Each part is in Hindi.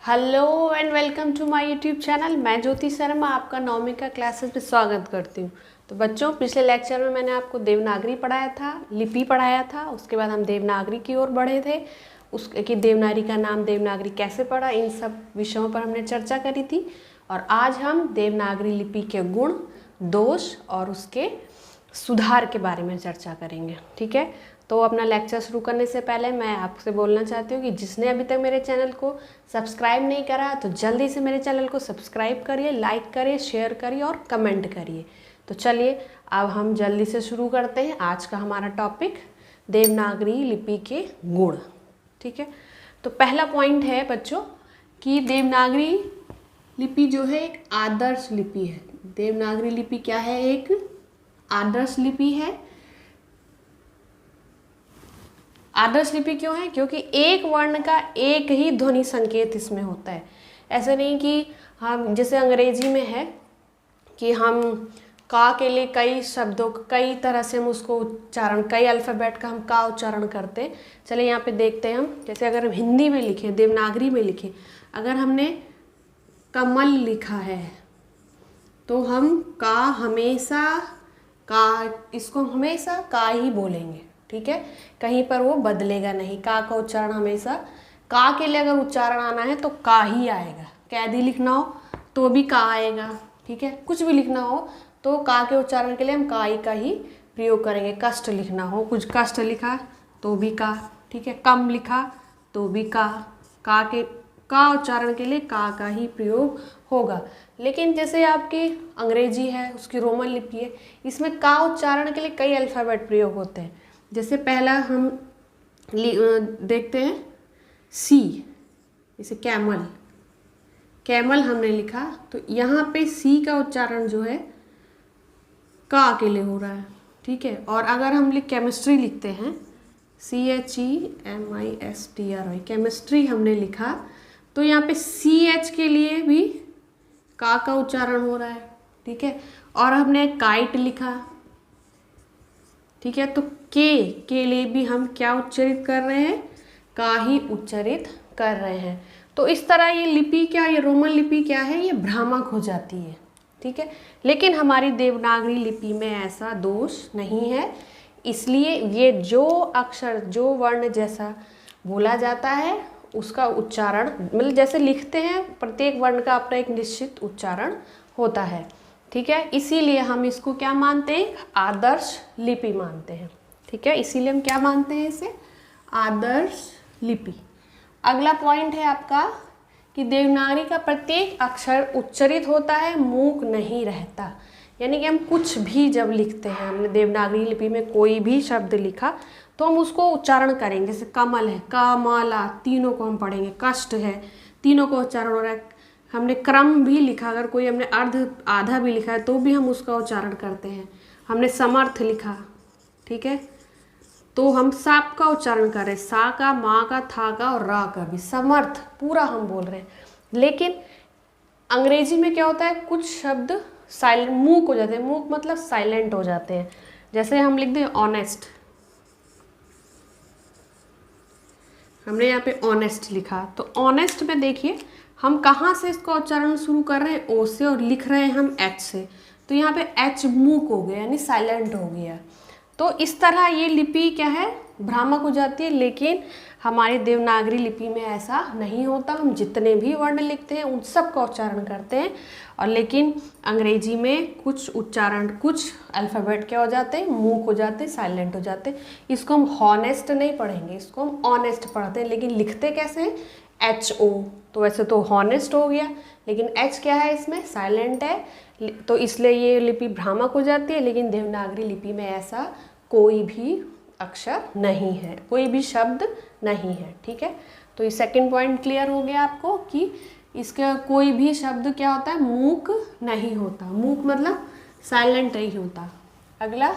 Hello and welcome to my YouTube channel. मैं ज्योति शर्मा आपका 9वीं का क्लासेस में स्वागत करती हूँ। तो बच्चों, पिछले लेक्चर में मैंने आपको देवनागरी पढ़ाया था, लिपि पढ़ाया था। उसके बाद हम देवनागरी की ओर बढ़े थे। उसकी देवनागरी का नाम, देवनागरी कैसे पढ़ा, इन सब विषयों पर हमने चर्चा करी थी। और आज हम देवनागरी लिपि के गुण, दोष और उसके सुधार के बारे में चर्चा करेंगे। ठीक है, तो अपना लेक्चर शुरू करने से पहले मैं आपसे बोलना चाहती हूँ कि जिसने अभी तक मेरे चैनल को सब्सक्राइब नहीं करा तो जल्दी से मेरे चैनल को सब्सक्राइब करिए, लाइक करिए, शेयर करिए और कमेंट करिए। तो चलिए अब हम जल्दी से शुरू करते हैं। आज का हमारा टॉपिक देवनागरी लिपि के गुण। ठीक है, तो पहला पॉइंट है बच्चों कि देवनागरी लिपि जो है एक आदर्श लिपि है। देवनागरी लिपि क्या है? एक आदर्श लिपि है। आदर्श लिपि क्यों है? क्योंकि एक वर्ण का एक ही ध्वनि संकेत इसमें होता है। ऐसे नहीं कि हम जैसे अंग्रेजी में है कि हम का के लिए कई शब्दों, कई तरह से हम उसको उच्चारण, कई अल्फ़ाबेट का हम का उच्चारण करते हैं। चलिए यहाँ पे देखते हैं हम। जैसे अगर हम हिंदी में लिखें, देवनागरी में लिखें, अगर हमने कमल लिखा है तो हम का हमेशा का, इसको हमेशा का ही बोलेंगे। ठीक है, कहीं पर वो बदलेगा नहीं। का उच्चारण हमेशा, का के लिए अगर उच्चारण आना है तो का ही आएगा। कैदी लिखना हो तो भी का आएगा। ठीक है, कुछ भी लिखना हो तो का के उच्चारण के लिए हम का ही प्रयोग करेंगे। कष्ट लिखना हो, कुछ कष्ट लिखा तो भी का। ठीक है, कम लिखा तो भी का के का उच्चारण के लिए का ही प्रयोग होगा। लेकिन जैसे आपकी अंग्रेजी है, उसकी रोमन लिपि है, इसमें का उच्चारण के लिए कई अल्फ़ाबेट प्रयोग होते हैं। जैसे पहला हम देखते हैं सी, जैसे कैमल, कैमल हमने लिखा तो यहाँ पे सी का उच्चारण जो है का के लिए हो रहा है। ठीक है, और अगर हम केमिस्ट्री लिखते हैं, CHEMISTRY, केमिस्ट्री हमने लिखा तो यहाँ पे CH के लिए भी का उच्चारण हो रहा है। ठीक है, और हमने काइट लिखा। ठीक है, तो के लिए भी हम क्या उच्चारित कर रहे हैं? का ही उच्चारित कर रहे हैं। तो इस तरह ये लिपि क्या, ये रोमन लिपि क्या है, ये भ्रामक हो जाती है। ठीक है, लेकिन हमारी देवनागरी लिपि में ऐसा दोष नहीं है। इसलिए ये जो अक्षर, जो वर्ण जैसा बोला जाता है उसका उच्चारण, मतलब जैसे लिखते हैं, प्रत्येक वर्ण का अपना एक निश्चित उच्चारण होता है। ठीक है, इसीलिए हम इसको क्या मानते हैं? आदर्श लिपि मानते हैं। ठीक है, इसीलिए हम क्या मानते हैं इसे? आदर्श लिपि। अगला पॉइंट है आपका कि देवनागरी का प्रत्येक अक्षर उच्चरित होता है, मूक नहीं रहता। यानी कि हम कुछ भी जब लिखते हैं, हमने देवनागरी लिपि में कोई भी शब्द लिखा तो हम उसको उच्चारण करेंगे। जैसे कमल है, कमला, तीनों को हम पढ़ेंगे। कष्ट है, तीनों को उच्चारण हो रहा है। हमने क्रम भी लिखा, अगर कोई हमने अर्ध आधा भी लिखा है तो भी हम उसका उच्चारण करते हैं। हमने समर्थ लिखा, ठीक है, तो हम साप का उच्चारण कर रहे हैं। सा का, माँ का, था का और रा का भी, समर्थ पूरा हम बोल रहे हैं। लेकिन अंग्रेजी में क्या होता है, कुछ शब्द साइलेंट, मूक हो जाते हैं। मूक मतलब साइलेंट हो जाते हैं। जैसे हम लिख दें ऑनेस्ट, हमने यहाँ पे ऑनेस्ट लिखा तो ऑनेस्ट में देखिए हम कहाँ से इसका उच्चारण शुरू कर रहे हैं? ओ से, और लिख रहे हैं हम एच से। तो यहाँ पे एच मूक हो गया, यानी साइलेंट हो गया। तो इस तरह ये लिपि क्या है? भ्रामक हो जाती है। लेकिन हमारी देवनागरी लिपि में ऐसा नहीं होता। हम जितने भी वर्ण लिखते हैं उन सब का उच्चारण करते हैं। और लेकिन अंग्रेजी में कुछ उच्चारण, कुछ अल्फ़ाबेट क्या हो जाते हैं? मूक हो जाते हैं, साइलेंट हो जाते हैं। इसको हम हॉनेस्ट नहीं पढ़ेंगे, इसको हम ऑनेस्ट पढ़ते हैं। लेकिन लिखते कैसे हैं? HO। तो वैसे तो हॉनेस्ट हो गया, लेकिन H क्या है इसमें? साइलेंट है, तो इसलिए ये लिपि भ्रामक हो जाती है। लेकिन देवनागरी लिपि में ऐसा कोई भी अक्षर नहीं है, कोई भी शब्द नहीं है। ठीक है, तो ये सेकंड पॉइंट क्लियर हो गया आपको कि इसका कोई भी शब्द क्या होता है? मूक नहीं होता। मूक मतलब साइलेंट नहीं होता। अगला,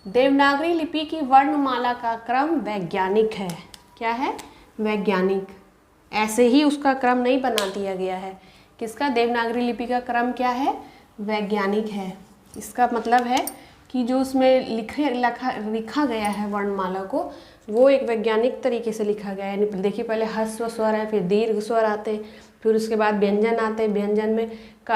देवनागरी लिपि की वर्णमाला का क्रम वैज्ञानिक है। क्या है? वैज्ञानिक। ऐसे ही उसका क्रम नहीं बना दिया गया है। किसका? देवनागरी लिपि का क्रम क्या है? वैज्ञानिक है। इसका मतलब है कि जो उसमें लिखा गया है वर्णमाला को, वो एक वैज्ञानिक तरीके से लिखा गया है। देखिए पहले ह्रस्व स्वर है, फिर दीर्घ स्वर आते हैं, फिर उसके बाद व्यंजन आते हैं। व्यंजन में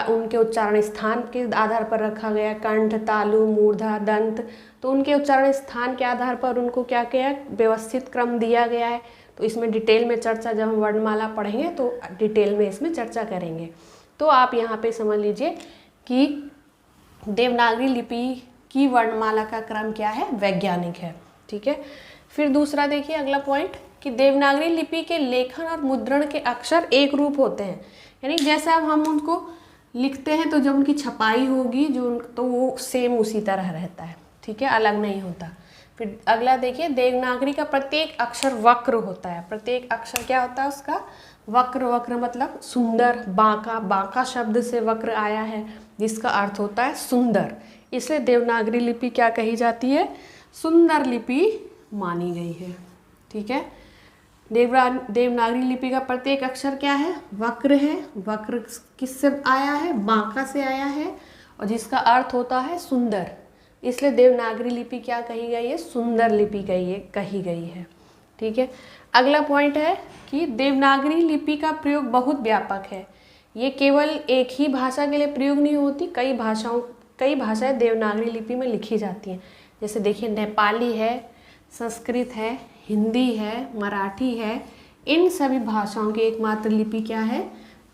उनके उच्चारण स्थान के आधार पर रखा गया है, कंठ, तालु, मूर्धा, दंत। तो उनके उच्चारण स्थान के आधार पर उनको क्या किया है, व्यवस्थित क्रम दिया गया है। तो इसमें डिटेल में चर्चा, जब हम वर्णमाला पढ़ेंगे तो डिटेल में इसमें चर्चा करेंगे। तो आप यहाँ पे समझ लीजिए कि देवनागरी लिपि की वर्णमाला का क्रम क्या है, वैज्ञानिक है। ठीक है। फिर दूसरा देखिए अगला पॉइंट कि देवनागरी लिपि के लेखन और मुद्रण के अक्षर एक रूप होते हैं। यानी जैसे अब हम उनको लिखते हैं तो जब उनकी छपाई होगी तो वो सेम उसी तरह रहता है। ठीक है, अलग नहीं होता। फिर अगला देखिए, देवनागरी का प्रत्येक अक्षर वक्र होता है। प्रत्येक अक्षर क्या होता है उसका, वक्र। वक्र मतलब सुंदर, बांका। बांका शब्द से वक्र आया है, जिसका अर्थ होता है सुंदर। इसलिए देवनागरी लिपि क्या कही जाती है, सुंदर लिपि मानी गई है। ठीक है। देवनागरी लिपि का प्रत्येक अक्षर क्या है, वक्र है। वक्र किससे आया है, बांका से आया है, और जिसका अर्थ होता है सुंदर। इसलिए देवनागरी लिपि क्या कही गई है, सुंदर लिपि कही गई है। ठीक है। अगला पॉइंट है कि देवनागरी लिपि का प्रयोग बहुत व्यापक है। ये केवल एक ही भाषा के लिए प्रयोग नहीं होती, कई भाषाएं देवनागरी लिपि में लिखी जाती हैं। जैसे देखिए नेपाली है, संस्कृत है, हिंदी है, मराठी है। इन सभी भाषाओं की एकमात्र लिपि क्या है,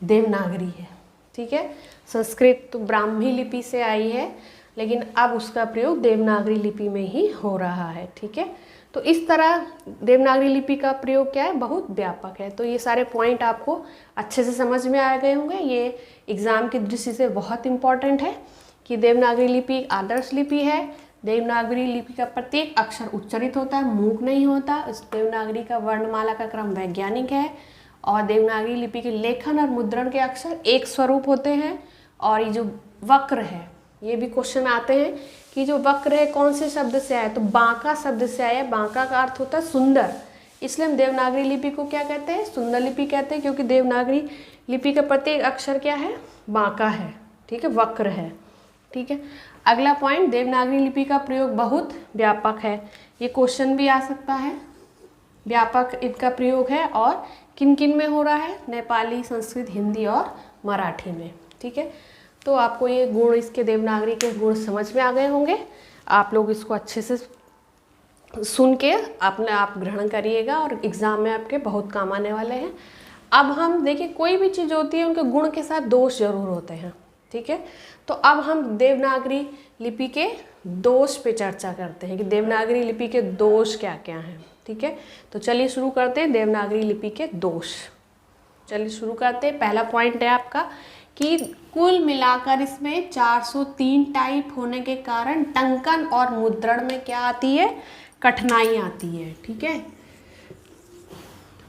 देवनागरी है। ठीक है। संस्कृत तो ब्राह्मी लिपि से आई है, लेकिन अब उसका प्रयोग देवनागरी लिपि में ही हो रहा है। ठीक है। तो इस तरह देवनागरी लिपि का प्रयोग क्या है, बहुत व्यापक है। तो ये सारे पॉइंट आपको अच्छे से समझ में आ गए होंगे। ये एग्ज़ाम की दृष्टि से बहुत इम्पॉर्टेंट है कि देवनागरी लिपि एक आदर्श लिपि है। देवनागरी लिपि का प्रत्येक अक्षर उच्चारित होता है, मूक नहीं होता। इस देवनागरी का वर्णमाला का क्रम वैज्ञानिक है। और देवनागरी लिपि के लेखन और मुद्रण के अक्षर एक स्वरूप होते हैं। और ये जो वक्र है, ये भी क्वेश्चन आते हैं कि जो वक्र है कौन से शब्द से आया, तो बांका शब्द से आया। बांका का अर्थ होता है सुंदर, इसलिए हम देवनागरी लिपि को क्या कहते हैं, सुंदर लिपि कहते हैं, क्योंकि देवनागरी लिपि का प्रत्येक अक्षर क्या है, बांका है। ठीक है, वक्र है। ठीक है। अगला पॉइंट, देवनागरी लिपि का प्रयोग बहुत व्यापक है। ये क्वेश्चन भी आ सकता है, व्यापक इनका प्रयोग है और किन किन में हो रहा है, नेपाली, संस्कृत, हिंदी और मराठी में। ठीक है। तो आपको ये गुण, इसके देवनागरी के गुण समझ में आ गए होंगे। आप लोग इसको अच्छे से सुन के अपने आप ग्रहण करिएगा और एग्ज़ाम में आपके बहुत काम आने वाले हैं। अब हम देखिए, कोई भी चीज़ होती है उनके गुण के साथ दोष जरूर होते हैं। ठीक है। तो अब हम देवनागरी लिपि के दोष पे चर्चा करते हैं कि देवनागरी लिपि के दोष क्या क्या हैं। ठीक है। तो चलिए शुरू करते हैं देवनागरी लिपि के दोष। चलिए शुरू करते हैं। पहला पॉइंट है आपका कि कुल मिलाकर इसमें 403 टाइप होने के कारण टंकन और मुद्रण में क्या आती है, कठिनाई आती है। ठीक है।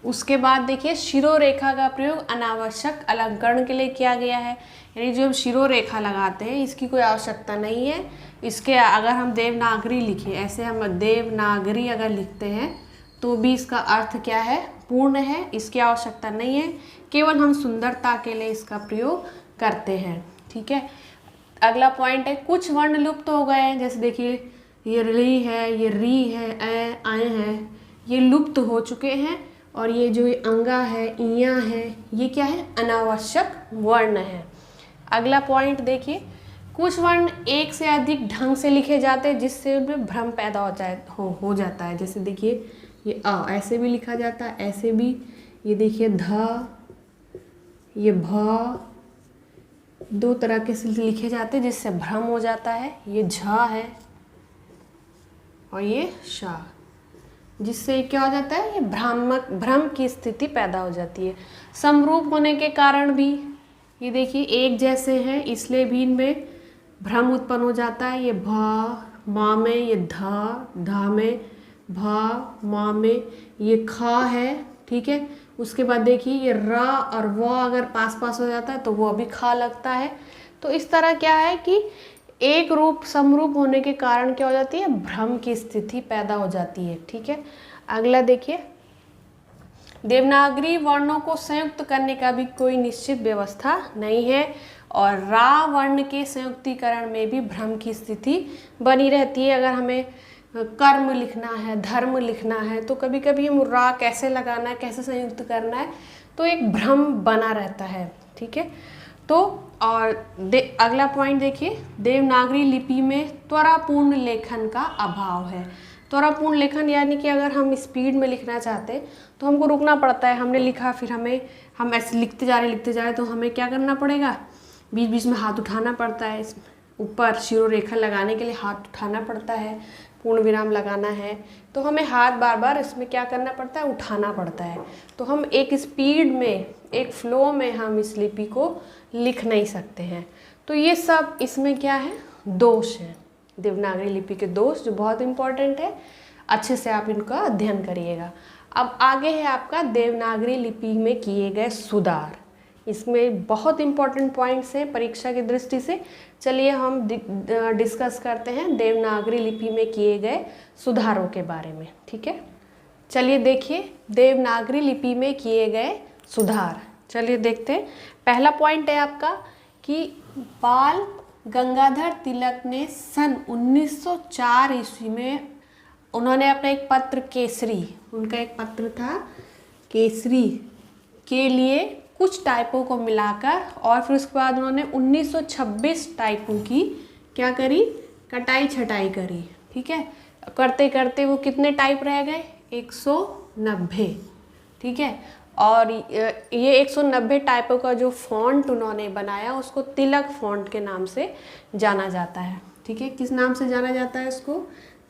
उसके बाद देखिए, शिरोरेखा का प्रयोग अनावश्यक अलंकरण के लिए किया गया है। यानी जो हम शिरोरेखा लगाते हैं इसकी कोई आवश्यकता नहीं है। इसके अगर हम देवनागरी लिखें, ऐसे हम देवनागरी अगर लिखते हैं तो भी इसका अर्थ क्या है, पूर्ण है, इसकी आवश्यकता नहीं है। केवल हम सुंदरता के लिए इसका प्रयोग करते हैं। ठीक है। अगला पॉइंट है, कुछ वर्ण लुप्त हो गए हैं। जैसे देखिए, ये री है, ये री है, ए, आए हैं, ये लुप्त हो चुके हैं। और ये जो अंगा है, इया है, ये क्या है, अनावश्यक वर्ण है। अगला पॉइंट देखिए, कुछ वर्ण एक से अधिक ढंग से लिखे जाते हैं जिससे उनमें भ्रम पैदा हो जाता है। जैसे देखिए, ये अ ऐसे भी लिखा जाता है, ऐसे भी। ये देखिए ध, ये भ, दो तरह के से लिखे जाते हैं जिससे भ्रम हो जाता है। ये झ है और ये श, जिससे क्या हो जाता है, ये भ्रम की स्थिति पैदा हो जाती है। समरूप होने के कारण भी ये देखिए एक जैसे हैं, इसलिए भी इनमें भ्रम उत्पन्न हो जाता है। ये भ, माँ में, ये धा में, भा, माँ में, ये खा है। ठीक है। उसके बाद देखिए, ये र और व अगर पास पास हो जाता है तो वो भी खा लगता है। तो इस तरह क्या है कि एक रूप समरूप होने के कारण क्या हो जाती है, भ्रम की स्थिति पैदा हो जाती है। ठीक है। अगला देखिए, देवनागरी वर्णों को संयुक्त करने का भी कोई निश्चित व्यवस्था नहीं है। और रा वर्ण के संयुक्तीकरण में भी भ्रम की स्थिति बनी रहती है। अगर हमें कर्म लिखना है, धर्म लिखना है, तो कभी कभी हम रा कैसे लगाना है, कैसे संयुक्त करना है, तो एक भ्रम बना रहता है। ठीक है, तो और अगला पॉइंट देखिए, देवनागरी लिपि में त्वरापूर्ण लेखन का अभाव है। त्वरापूर्ण लेखन यानी कि अगर हम स्पीड में लिखना चाहते हैं तो हमको रुकना पड़ता है। हमने लिखा, फिर हम ऐसे लिखते जा रहे तो हमें क्या करना पड़ेगा, बीच बीच में हाथ उठाना पड़ता है। ऊपर शिरोरेखा लगाने के लिए हाथ उठाना पड़ता है, पूर्ण विराम लगाना है तो हमें हाथ बार बार इसमें क्या करना पड़ता है, उठाना पड़ता है। तो हम एक स्पीड में, एक फ्लो में हम इस लिपि को लिख नहीं सकते हैं। तो ये सब इसमें क्या है, दोष है, देवनागरी लिपि के दोष, जो बहुत इम्पॉर्टेंट है। अच्छे से आप इनका अध्ययन करिएगा। अब आगे है आपका देवनागरी लिपि में किए गए सुधार। इसमें बहुत इम्पॉर्टेंट पॉइंट्स हैं परीक्षा की दृष्टि से। चलिए हम डिस्कस करते हैं देवनागरी लिपि में किए गए सुधारों के बारे में। ठीक है, चलिए देखिए देवनागरी लिपि में किए गए सुधार। चलिए देखते हैं। पहला पॉइंट है आपका कि बाल गंगाधर तिलक ने सन 1904 ईस्वी में उन्होंने अपना एक पत्र केसरी, उनका एक पत्र था केसरी के लिए कुछ टाइपों को मिलाकर, और फिर उसके बाद उन्होंने 1926 टाइपों की क्या करी, कटाई छटाई करी। ठीक है, करते करते वो कितने टाइप रह गए, 190। ठीक है, और ये 190 टाइपों का जो फॉन्ट उन्होंने बनाया उसको तिलक फॉन्ट के नाम से जाना जाता है। ठीक है, किस नाम से जाना जाता है उसको,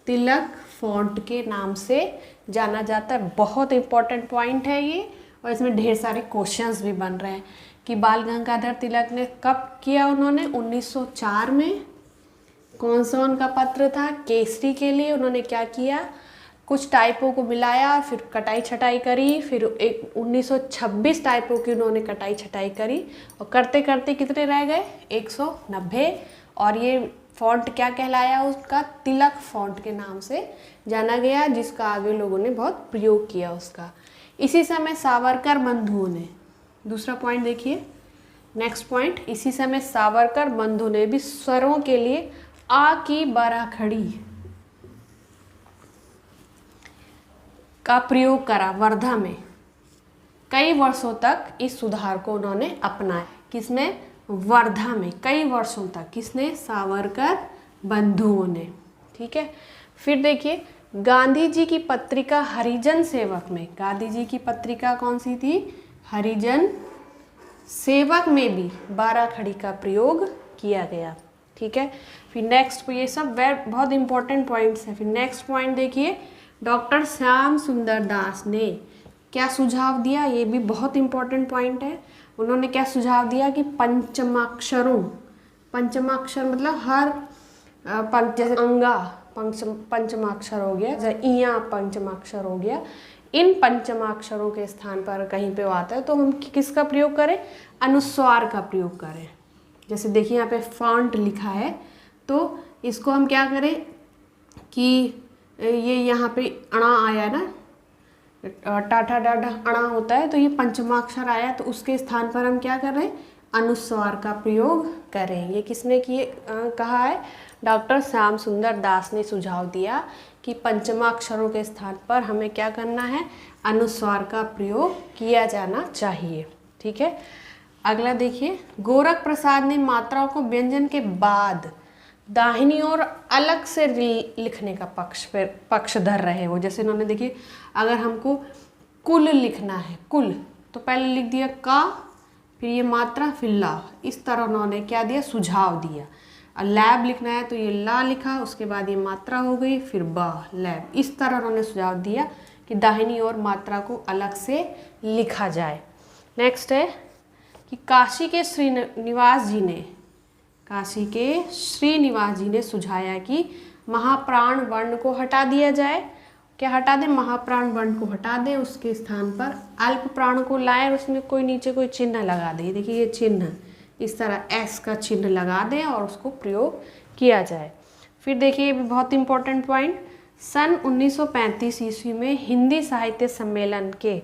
तिलक फॉन्ट के नाम से जाना जाता है। बहुत इंपॉर्टेंट पॉइंट है ये, और इसमें ढेर सारे क्वेश्चंस भी बन रहे हैं कि बाल गंगाधर तिलक ने कब किया, उन्होंने 1904 में। कौन सा उनका पत्र था, केसरी के लिए। उन्होंने क्या किया, कुछ टाइपों को मिलाया, फिर कटाई छटाई करी, फिर एक 1926 टाइपों की उन्होंने कटाई छटाई करी, और करते करते कितने रह गए, 190। और ये फॉन्ट क्या कहलाया, उसका तिलक फॉन्ट के नाम से जाना गया, जिसका आगे लोगों ने बहुत प्रयोग किया उसका। इसी समय सावरकर बंधुओं ने, दूसरा पॉइंट देखिए, नेक्स्ट पॉइंट, इसी समय सावरकर बंधु ने भी स्वरों के लिए आ की बाराखड़ी का प्रयोग करा। वर्धा में कई वर्षों तक इस सुधार को उन्होंने अपनाया। किसने, वर्धा में कई वर्षों तक। किसने, सावरकर बंधुओं ने। ठीक है, फिर देखिए गांधी जी की पत्रिका हरिजन सेवक में, गांधी जी की पत्रिका कौन सी थी, हरिजन सेवक में भी बाराखड़ी का प्रयोग किया गया। ठीक है, फिर नेक्स्ट, ये सब बहुत इंपॉर्टेंट पॉइंट्स हैं। फिर नेक्स्ट पॉइंट देखिए, डॉक्टर श्याम सुंदर दास ने क्या सुझाव दिया, ये भी बहुत इंपॉर्टेंट पॉइंट है। उन्होंने क्या सुझाव दिया कि पंचमाक्षरों, पंचमाक्षर मतलब हर जैसे अंगा पंचमाक्षर हो गया, जैसे इया पंचमाक्षर हो गया, इन पंचमाक्षरों के स्थान पर कहीं पे आता है तो हम किसका प्रयोग करें, अनुस्वार का प्रयोग करें। जैसे देखिए यहाँ पे फॉन्ट लिखा है, तो इसको हम क्या करें कि ये यहाँ पे अणा आया ना, टाटा डाडा अणा होता है, तो ये पंचमाक्षर आया, तो उसके स्थान पर हम क्या कर रहे हैं, अनुस्वार का प्रयोग करें। ये किसने किए कहा है, डॉक्टर श्याम सुंदर दास ने सुझाव दिया कि पंचमाक्षरों के स्थान पर हमें क्या करना है, अनुस्वार का प्रयोग किया जाना चाहिए। ठीक है, अगला देखिए, गोरख प्रसाद ने मात्राओं को व्यंजन के बाद दाहिनी ओर अलग से लिखने का पक्षधर रहे वो। जैसे इन्होंने देखिए, अगर हमको कुल लिखना है, कुल, तो पहले लिख दिया का, फिर ये मात्रा, फिर ला, इस तरह उन्होंने क्या दिया, सुझाव दिया। और लैब लिखना है तो ये ला लिखा, उसके बाद ये मात्रा हो गई, फिर बा, लैब, इस तरह उन्होंने सुझाव दिया कि दाहिनी ओर मात्रा को अलग से लिखा जाए। नेक्स्ट है कि काशी के श्रीनिवास जी ने सुझाया कि महाप्राण वर्ण को हटा दिया जाए। क्या हटा दें, महाप्राण वर्ण को हटा दें, उसके स्थान पर अल्प प्राण को लाएं और उसमें कोई नीचे कोई चिन्ह लगा दें। देखिए ये चिन्ह, इस तरह एस का चिन्ह लगा दें और उसको प्रयोग किया जाए। फिर देखिए ये भी बहुत इंपॉर्टेंट पॉइंट, सन 1935 ईस्वी में हिंदी साहित्य सम्मेलन के,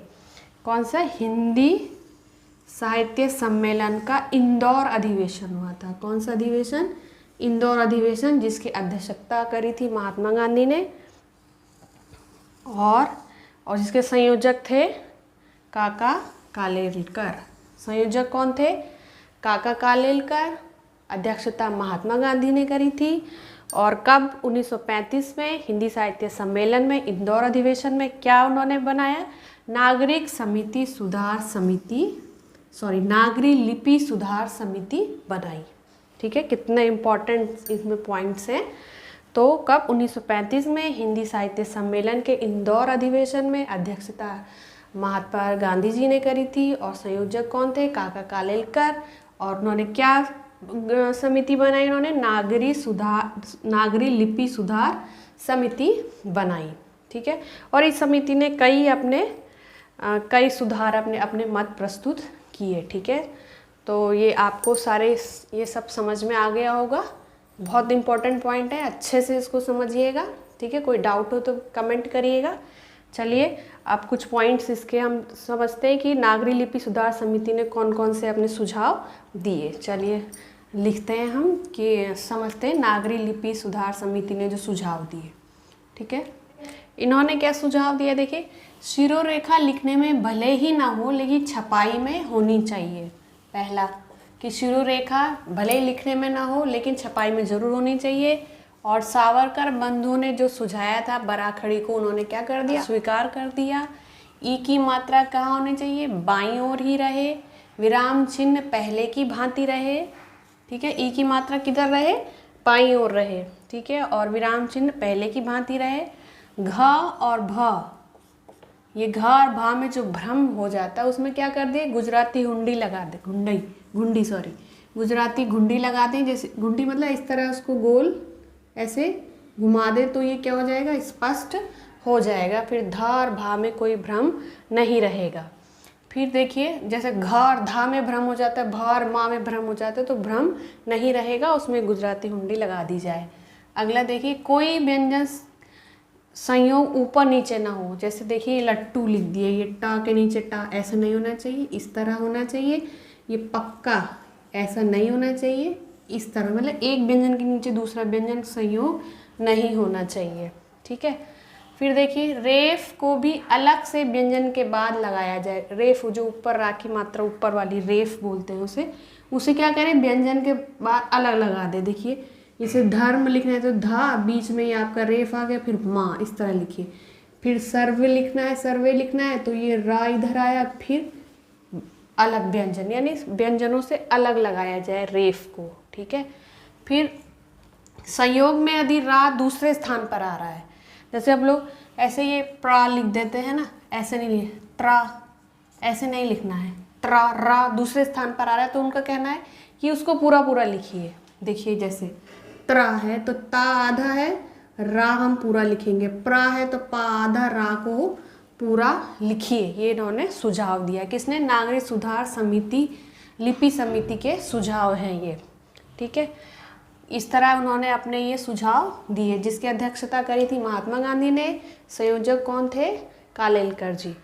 कौन सा, हिंदी साहित्य सम्मेलन का इंदौर अधिवेशन हुआ था। कौन सा अधिवेशन? इंदौर अधिवेशन, जिसकी अध्यक्षता करी थी महात्मा गांधी ने और जिसके संयोजक थे काका कालेलकर। संयोजक कौन थे? काका कालेलकर। अध्यक्षता महात्मा गांधी ने करी थी। और कब? 1935 में हिंदी साहित्य सम्मेलन में इंदौर अधिवेशन में क्या उन्होंने बनाया? नागरिक लिपि सुधार समिति बनाई। ठीक है, कितने इम्पोर्टेंट इसमें पॉइंट्स हैं। तो कब? 1935 में हिंदी साहित्य सम्मेलन के इंदौर अधिवेशन में अध्यक्षता महात्मा गांधी जी ने करी थी और संयोजक कौन थे? काका कालेलकर। और उन्होंने क्या समिति बनाई? उन्होंने नागरी लिपि सुधार समिति बनाई। ठीक है, और इस समिति ने कई सुधार अपने मत प्रस्तुत किए। ठीक है, तो ये आपको सारे ये सब समझ में आ गया होगा। बहुत इंपॉर्टेंट पॉइंट है, अच्छे से इसको समझिएगा। ठीक है, कोई डाउट हो तो कमेंट करिएगा। चलिए अब कुछ पॉइंट्स इसके हम समझते हैं कि नागरी लिपि सुधार समिति ने कौन कौन से अपने सुझाव दिए। चलिए लिखते हैं हम कि समझते हैं नागरी लिपि सुधार समिति ने जो सुझाव दिए। ठीक है, इन्होंने क्या सुझाव दिया? देखिए, शिरोरेखा लिखने में भले ही ना हो लेकिन छपाई में होनी चाहिए। पहला कि शिरोरेखा भले ही लिखने में ना हो लेकिन छपाई में ज़रूर होनी चाहिए। और सावरकर बंधु ने जो सुझाया था बराखड़ी को, उन्होंने क्या कर दिया? स्वीकार कर दिया। ई की मात्रा कहाँ होनी चाहिए? बाईं ओर ही रहे। विराम चिन्ह पहले की भांति रहे। ठीक है, ई की मात्रा किधर रहे? बाईं ओर रहे। ठीक है, और विराम चिन्ह पहले की भांति रहे। घ और भ, ये घ और भा में जो भ्रम हो जाता है उसमें क्या कर दिए? गुजराती हुंडी लगा दे, गुजराती घुंडी लगा दें। जैसे घुंडी मतलब इस तरह उसको गोल ऐसे घुमा दे तो ये क्या हो जाएगा? स्पष्ट हो जाएगा। फिर ध और भा में कोई भ्रम नहीं रहेगा। फिर देखिए, जैसे घ और धा में भ्रम हो जाता है, भ और मा में भ्रम हो जाता है, तो भ्रम नहीं रहेगा, उसमें गुजराती हुंडी लगा दी जाए। अगला देखिए, कोई व्यंजन संयोग ऊपर नीचे ना हो। जैसे देखिए लट्टू लिख दिए, ये टा के नीचे टा, ऐसा नहीं होना चाहिए, इस तरह होना चाहिए। ये पक्का ऐसा नहीं होना चाहिए, इस तरह, मतलब एक व्यंजन के नीचे दूसरा व्यंजन संयोग नहीं होना चाहिए। ठीक है, फिर देखिए रेफ को भी अलग से व्यंजन के बाद लगाया जाए। रेफ जो ऊपर राखी मात्रा ऊपर वाली रेफ बोलते हैं उसे क्या करें? व्यंजन के बाद अलग लगा दे। देखिए इसे धर्म लिखना है तो धा, बीच में ये आपका रेफ आ गया, फिर माँ, इस तरह लिखिए। फिर सर्वे लिखना है तो ये रा इधर आया, फिर अलग व्यंजन, यानी व्यंजनों से अलग लगाया जाए रेफ को। ठीक है, फिर संयोग में यदि रा दूसरे स्थान पर आ रहा है, जैसे अब लोग ऐसे ये प्रा लिख देते हैं ना, ऐसे नहीं लिख, त्रा ऐसे नहीं लिखना है, त्रा रा दूसरे स्थान पर आ रहा है तो उनका कहना है कि उसको पूरा पूरा लिखिए। देखिए जैसे त्रा है तो ता आधा है, रा हम पूरा लिखेंगे, प्रा है तो पा आधा, रा को पूरा लिखिए। ये इन्होंने सुझाव दिया। किसने? नागरिक सुधार समिति, लिपि समिति के सुझाव हैं ये। ठीक है, इस तरह उन्होंने अपने ये सुझाव दिए, जिसकी अध्यक्षता करी थी महात्मा गांधी ने। संयोजक कौन थे? कालेलकर जी।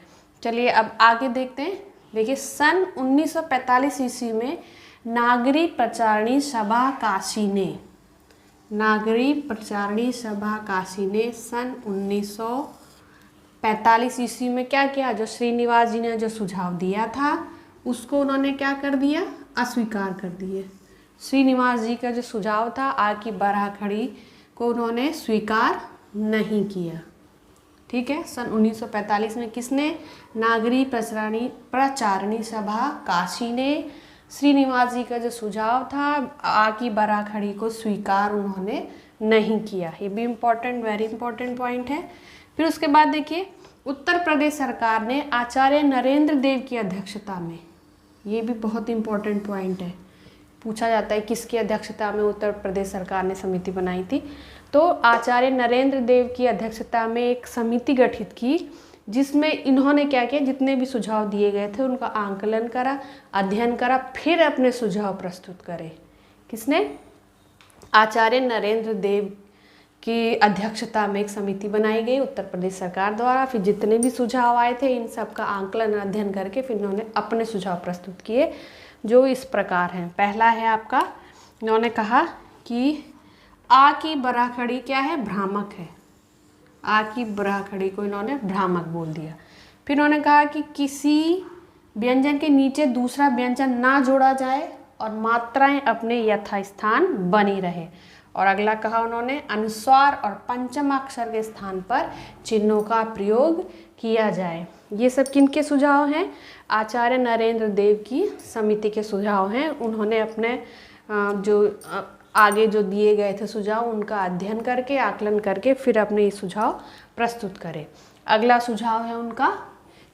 चलिए अब आगे देखते हैं। देखिए सन 1945 ईस्वी में नागरी प्रचारणी सभा काशी ने सन 1945 ईस्वी में क्या किया? जो श्रीनिवास जी ने जो सुझाव दिया था उसको उन्होंने क्या कर दिया? अस्वीकार कर दिए। श्रीनिवास जी का जो सुझाव था आ की बराखड़ी को उन्होंने स्वीकार नहीं किया। ठीक है, सन 1945 में किसने? नागरी प्रचारणी सभा काशी ने श्रीनिवास जी का जो सुझाव था आ की बराखड़ी को स्वीकार उन्होंने नहीं किया। ये भी इम्पोर्टेंट, वेरी इंपॉर्टेंट पॉइंट है। फिर उसके बाद देखिए उत्तर प्रदेश सरकार ने आचार्य नरेंद्र देव की अध्यक्षता में, ये भी बहुत इंपॉर्टेंट पॉइंट है, पूछा जाता है किसकी अध्यक्षता में उत्तर प्रदेश सरकार ने समिति बनाई थी। तो आचार्य नरेंद्र देव की अध्यक्षता में एक समिति गठित की, जिसमें इन्होंने क्या किया? जितने भी सुझाव दिए गए थे उनका आंकलन करा, अध्ययन करा, फिर अपने सुझाव प्रस्तुत करे। किसने? आचार्य नरेंद्र देव की अध्यक्षता में एक समिति बनाई गई उत्तर प्रदेश सरकार द्वारा। फिर जितने भी सुझाव आए थे इन सब का आंकलन अध्ययन करके फिर इन्होंने अपने सुझाव प्रस्तुत किए, जो इस प्रकार हैं। पहला है आपका, इन्होंने कहा कि आ की बराखड़ी क्या है, भ्रामक है। आ की बराखड़ी को इन्होंने भ्रामक बोल दिया। फिर इन्होंने कहा कि किसी व्यंजन के नीचे दूसरा व्यंजन ना जोड़ा जाए और मात्राएं अपने यथास्थान बनी रहे। और अगला कहा उन्होंने, अनुस्वार और पंचम अक्षर के स्थान पर चिन्हों का प्रयोग किया जाए। ये सब किनके सुझाव हैं, आचार्य नरेंद्र देव की समिति के सुझाव हैं। उन्होंने अपने जो आगे जो दिए गए थे सुझाव उनका अध्ययन करके आकलन करके फिर अपने ये सुझाव प्रस्तुत करें। अगला सुझाव है उनका,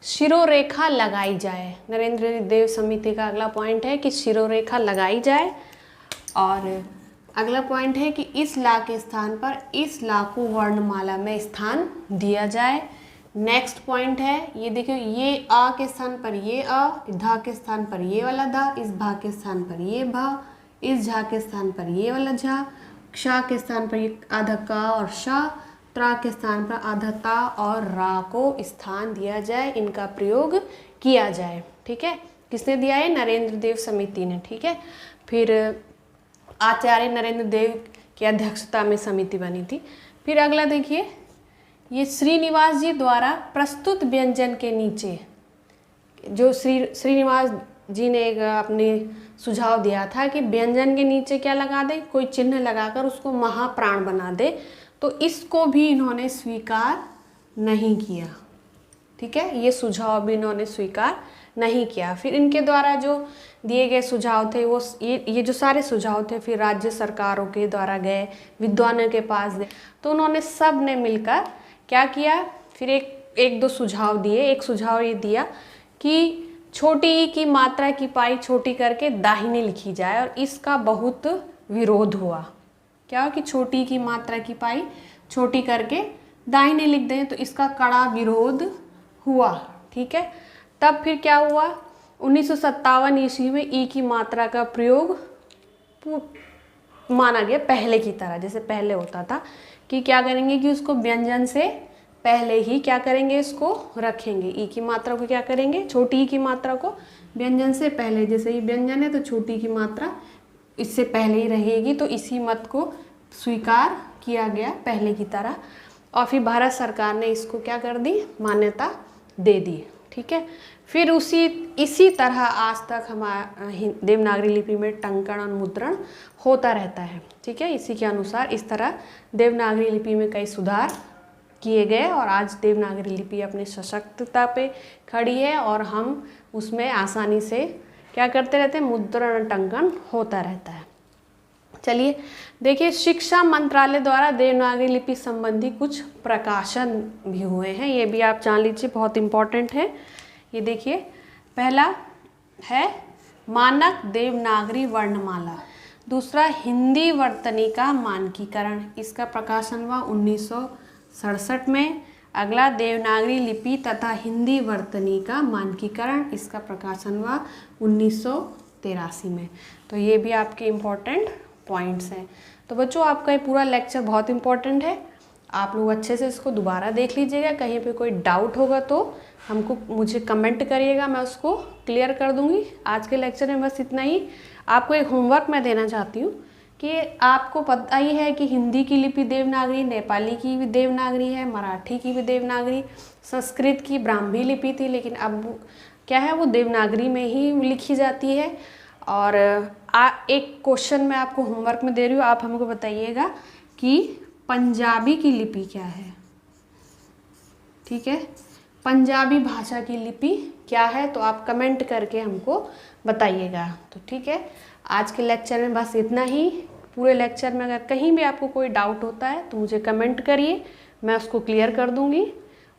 शिरोरेखा लगाई जाए। नरेंद्र देव समिति का अगला पॉइंट है कि शिरोरेखा लगाई जाए। और अगला पॉइंट है कि इस ला के स्थान पर इस ला को वर्णमाला में स्थान दिया जाए। नेक्स्ट पॉइंट है, ये देखिए, ये आ के स्थान पर ये आ, धा के स्थान पर ये वाला धा, इस भा के स्थान पर ये भा, इस झा के स्थान पर ये वाला झा, क्षा के स्थान पर ये आधा का और शा, त्रा के स्थान पर आधा ता और रा को स्थान दिया जाए, इनका प्रयोग किया जाए। ठीक है, किसने दिया है, नरेंद्र देव समिति ने। ठीक है, फिर आचार्य नरेंद्र देव की अध्यक्षता में समिति बनी थी। फिर अगला देखिए, ये श्रीनिवास जी द्वारा प्रस्तुत व्यंजन के नीचे, जो श्रीनिवास जी ने एक अपने सुझाव दिया था कि व्यंजन के नीचे क्या लगा दे, कोई चिन्ह लगाकर उसको महाप्राण बना दे, तो इसको भी इन्होंने स्वीकार नहीं किया। ठीक है, ये सुझाव भी इन्होंने स्वीकार नहीं किया। फिर इनके द्वारा जो दिए गए सुझाव थे वो ये जो सारे सुझाव थे फिर राज्य सरकारों के द्वारा गए, विद्वानों के पास गए, तो उन्होंने सब ने मिलकर क्या किया, फिर एक दो सुझाव दिए। एक सुझाव ये दिया कि छोटी ई की मात्रा की पाई छोटी करके दाहिने लिखी जाए, और इसका बहुत विरोध हुआ। क्या हो कि छोटी की मात्रा की पाई छोटी करके दाहिने लिख दें, तो इसका कड़ा विरोध हुआ। ठीक है, तब फिर क्या हुआ, 1957 ईस्वी में ई की मात्रा का प्रयोग माना गया पहले की तरह, जैसे पहले होता था कि क्या करेंगे कि उसको व्यंजन से पहले ही क्या करेंगे, इसको रखेंगे। ई की मात्रा को क्या करेंगे, छोटी ई की मात्रा को व्यंजन से पहले, जैसे ये व्यंजन है तो छोटी की मात्रा इससे पहले ही रहेगी, तो इसी मत को स्वीकार किया गया पहले की तरह। और फिर भारत सरकार ने इसको क्या कर दी, मान्यता दे दी। ठीक है, फिर इसी तरह आज तक हमारा देवनागरी लिपि में टंकन और मुद्रण होता रहता है। ठीक है, इसी के अनुसार इस तरह देवनागरी लिपि में कई सुधार किए गए और आज देवनागरी लिपि अपनी सशक्तता पे खड़ी है और हम उसमें आसानी से क्या करते रहते हैं, मुद्रण टंकन होता रहता है। चलिए देखिए, शिक्षा मंत्रालय द्वारा देवनागरी लिपि संबंधी कुछ प्रकाशन भी हुए हैं, ये भी आप जान लीजिए, बहुत इम्पोर्टेंट है। ये देखिए, पहला है मानक देवनागरी वर्णमाला, दूसरा हिंदी वर्तनी का मानकीकरण, इसका प्रकाशन हुआ 1967 में। अगला देवनागरी लिपि तथा हिंदी वर्तनी का मानकीकरण, इसका प्रकाशन हुआ 1983 में। तो ये भी आपके इम्पोर्टेंट पॉइंट्स हैं। तो बच्चों, आपका ये पूरा लेक्चर बहुत इम्पोर्टेंट है, आप लोग अच्छे से इसको दोबारा देख लीजिएगा। कहीं पे कोई डाउट होगा तो मुझे कमेंट करिएगा, मैं उसको क्लियर कर दूंगी। आज के लेक्चर में बस इतना ही। आपको एक होमवर्क मैं देना चाहती हूँ कि आपको पता ही है कि हिंदी की लिपि देवनागरी, नेपाली की भी देवनागरी है, मराठी की भी देवनागरी, संस्कृत की ब्राह्मी लिपि थी, लेकिन अब क्या है, वो देवनागरी में ही लिखी जाती है। और एक क्वेश्चन मैं आपको होमवर्क में दे रही हूँ, आप हमको बताइएगा कि पंजाबी की लिपि क्या है। ठीक है, पंजाबी भाषा की लिपि क्या है, तो आप कमेंट करके हमको बताइएगा। तो ठीक है, आज के लेक्चर में बस इतना ही। पूरे लेक्चर में अगर कहीं भी आपको कोई डाउट होता है तो मुझे कमेंट करिए, मैं उसको क्लियर कर दूंगी।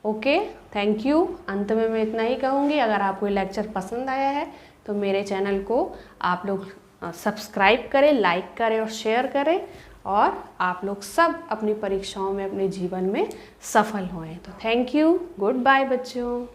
Okay, thank you. अंत में मैं इतना ही कहूँगी, अगर आपको ये लेक्चर पसंद आया है तो मेरे चैनल को आप लोग सब्सक्राइब करें, लाइक करें और शेयर करें, और आप लोग सब अपनी परीक्षाओं में, अपने जीवन में सफल होएं। तो थैंक यू, गुड बाय बच्चों।